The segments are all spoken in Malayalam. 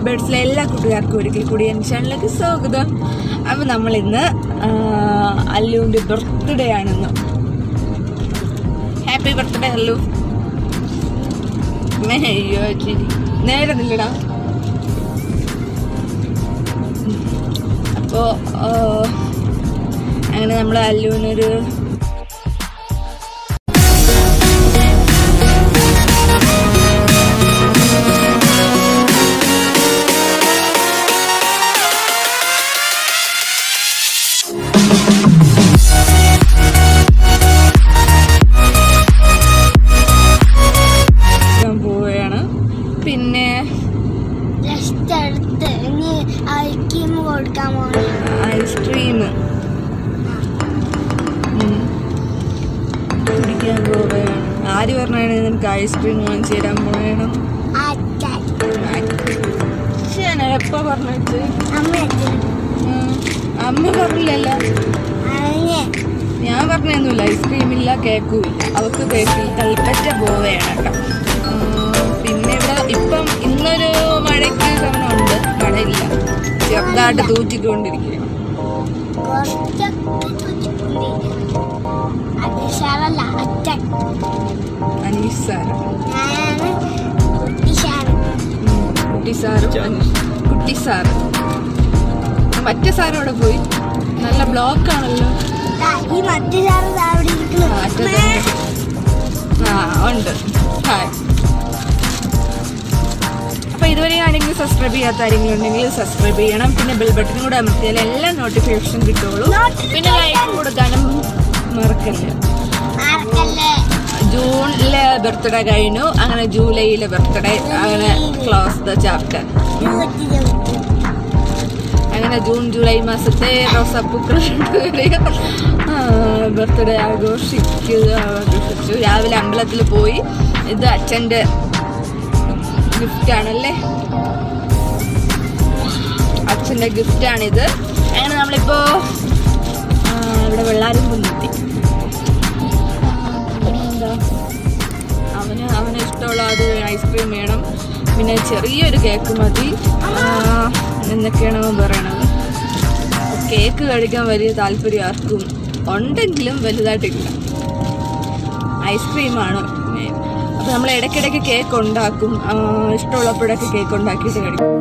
ബേർഡ്സിലെ എല്ലാ കൂട്ടുകാർക്കും ഒരിക്കൽ കൂടി എൻ്റെ ചാനലിലേക്ക് സ്വാഗതം. അപ്പോൾ നമ്മളിന്ന് അല്ലുവിൻ്റെ ബർത്ത്ഡേ ആണെന്ന്. Happy birthday Allu. അയ്യോ ശരി നേരെ നില്ലടാ. അപ്പോൾ അങ്ങനെ നമ്മൾ അല്ലുവിനൊരു പോവുകയാണ്. പിന്നെ ഐസ്ക്രീം കുടിക്കാൻ പോവുകയാണ്. ആര് പറഞ്ഞാണ് നിനക്ക് ഐസ്ക്രീം വാങ്ങിച്ചു തരാൻ പോകണം? എപ്പോ പറഞ്ഞിട്ട് അമ്മ പറഞ്ഞില്ലല്ലോ. ഞാൻ പറഞ്ഞൊന്നുമില്ല. ഐസ്ക്രീം ഇല്ല, കേക്കും ഇല്ല. അവർക്ക് കേക്കിൽ കൽപ്പറ്റ പോവുകയാണ് കേട്ടോ. പിന്നെ ഇവിടെ ഇപ്പം ഇന്നൊരു മഴയ്ക്ക് ഉണ്ട്, മഴയില്ല, ചെറുതായിട്ട് തൂറ്റിക്കൊണ്ടിരിക്കുകയാണ്. കുട്ടിസാറ് മറ്റേ സാറ് അവിടെ പോയി. നല്ല ബ്ലോക്ക് ആണല്ലോ. ഉണ്ട്. അപ്പൊ ഇതുവരെ ആരെങ്കിലും സബ്സ്ക്രൈബ് ചെയ്യാത്ത ആരെങ്കിലും ഉണ്ടെങ്കിൽ സബ്സ്ക്രൈബ് ചെയ്യണം. പിന്നെ ബെൽ ബട്ടൺ കൂടെ അമർത്തിയാൽ എല്ലാ നോട്ടിഫിക്കേഷൻ കിട്ടുള്ളൂ. പിന്നെ ലൈക്ക് കൊടുക്കാനും മറക്കല്ലേ. ജൂണിലെ ബർത്ത്ഡേ കഴിഞ്ഞു. അങ്ങനെ ജൂലൈയിലെ ബർത്ത്ഡേ, അങ്ങനെ ക്ലോസ് ദ ചാപ്റ്റർ. അങ്ങനെ ജൂൺ ജൂലൈ മാസത്തെ റോസാപ്പൂക്കൾ ബർത്ത്ഡേ ആഘോഷിച്ചു. രാവിലെ അമ്പലത്തിൽ പോയി. ഇത് അച്ഛൻ്റെ ഗിഫ്റ്റ് ആണല്ലേ, അച്ഛൻ്റെ ഗിഫ്റ്റാണിത്. അങ്ങനെ നമ്മളിപ്പോ ഇവിടെ വെള്ളാരം കുന്നെത്തി. എന്താ അവന് ഇഷ്ടമുള്ള അത് ഐസ്ക്രീം വേണം, പിന്നെ ചെറിയൊരു കേക്ക് മതി എന്നൊക്കെയാണ് അവൻ പറയണത്. കേക്ക് കഴിക്കാൻ വലിയ താല്പര്യം ആർക്കും ഉണ്ടെങ്കിലും വലുതായിട്ടില്ല. ഐസ്ക്രീമാണ് മെയിൻ. അപ്പോൾ നമ്മൾ ഇടയ്ക്കിടയ്ക്ക് കേക്ക് ഉണ്ടാക്കും. ഇഷ്ടമുള്ളപ്പോഴൊക്കെ കേക്ക് ഉണ്ടാക്കിയിട്ട് കഴിക്കും.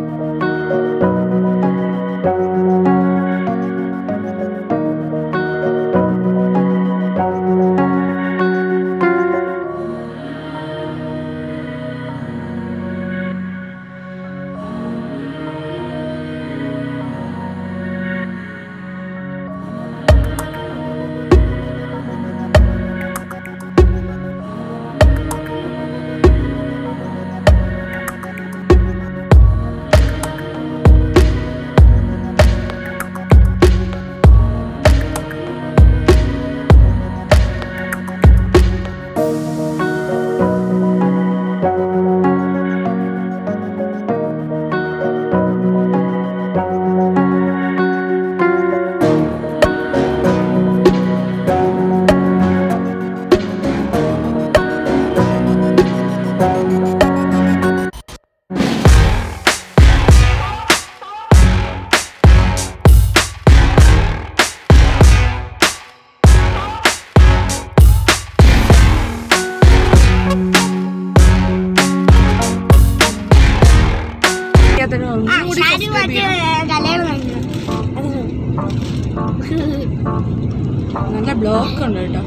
നല്ല ബ്ലോക്ക് ഉണ്ട് കേട്ടോ.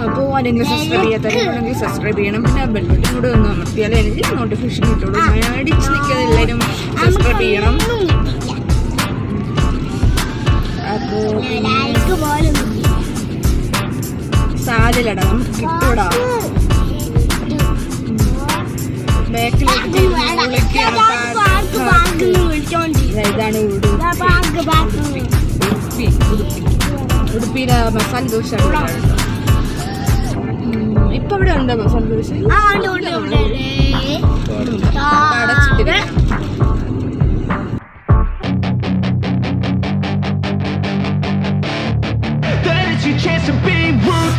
അപ്പോൾ ആരെങ്കിലും സബ്സ്ക്രൈബ് ചെയ്യാത്തവരുണ്ടെങ്കിൽ സബ്സ്ക്രൈബ് ചെയ്യണം. പിന്നെ ബെൽ ബട്ടൺ കൂടെ ഒന്ന് അമർത്തിയാലേ എനിക്ക് നോട്ടിഫിക്കേഷൻ കിട്ടുള്ളൂ. അടിച്ച് നിൽക്കാതെ എല്ലാവരും സബ്സ്ക്രൈബ് ചെയ്യണം. അപ്പോൾ സാധ്യതടാ നമുക്ക് കിട്ടൂടാ. ബാക്കിലേക്ക് ഇതാണ് ഉടുപ്പിയിലെ മസാല ദോശ. ഇപ്പൊ ഇവിടെ ഉണ്ടോ masala dosa? അടച്ചിട്ടില്ല.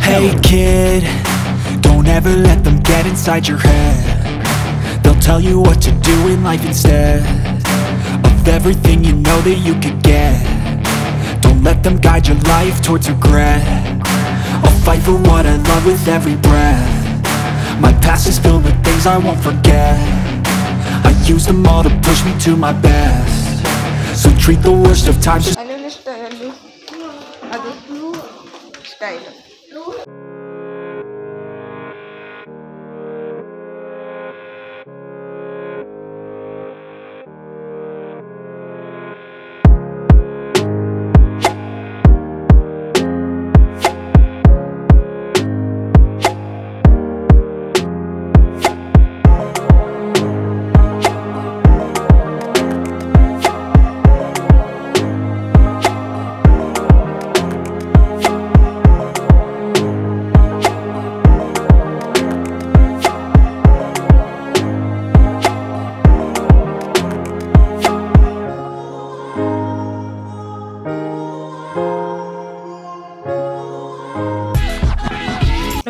Hey kid, don't ever let them get inside your head. They'll tell you what to do in life instead of everything you know that you could get. Don't let them guide your life towards regret. I'll fight for what I love with every breath. My past is filled with things I won't forget. I use them all to push me to my best. So treat the worst of times just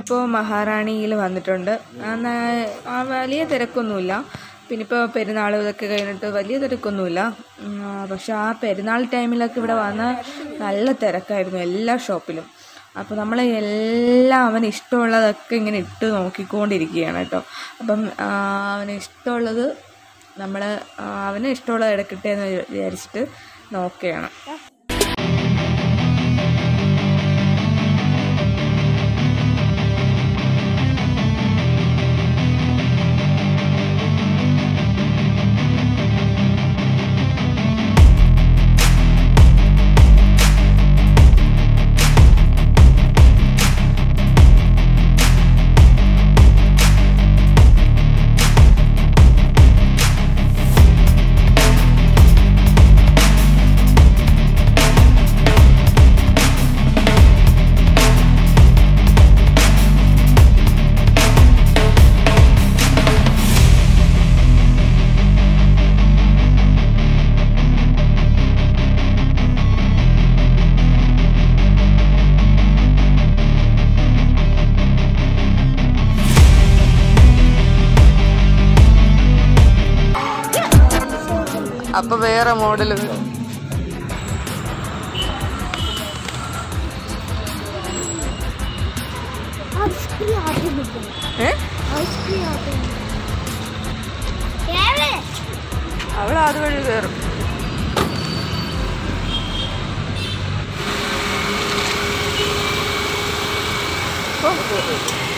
ഇപ്പോൾ മഹാറാണിയിൽ വന്നിട്ടുണ്ട്. വലിയ തിരക്കൊന്നുമില്ല. പിന്നെ ഇപ്പോൾ പെരുന്നാൾ ഇതൊക്കെ കഴിഞ്ഞിട്ട് വലിയ തിരക്കൊന്നുമില്ല. പക്ഷെ ആ പെരുന്നാൾ ടൈമിലൊക്കെ ഇവിടെ വന്ന് നല്ല തിരക്കായിരുന്നു എല്ലാ ഷോപ്പിലും. അപ്പോൾ നമ്മൾ എല്ലാം അവന് ഇഷ്ടമുള്ളതൊക്കെ ഇങ്ങനെ ഇട്ട് നോക്കിക്കൊണ്ടിരിക്കുകയാണ് കേട്ടോ. അപ്പം അവന് ഇഷ്ടമുള്ളത് അവന് ഇഷ്ടമുള്ളത് എടുക്കട്ടെ എന്ന് വിചാരിച്ചിട്ട് നോക്കുകയാണ്. അപ്പോൾ വേറെ മോഡൽ അവൾ അതുവഴി കയറും. Oh,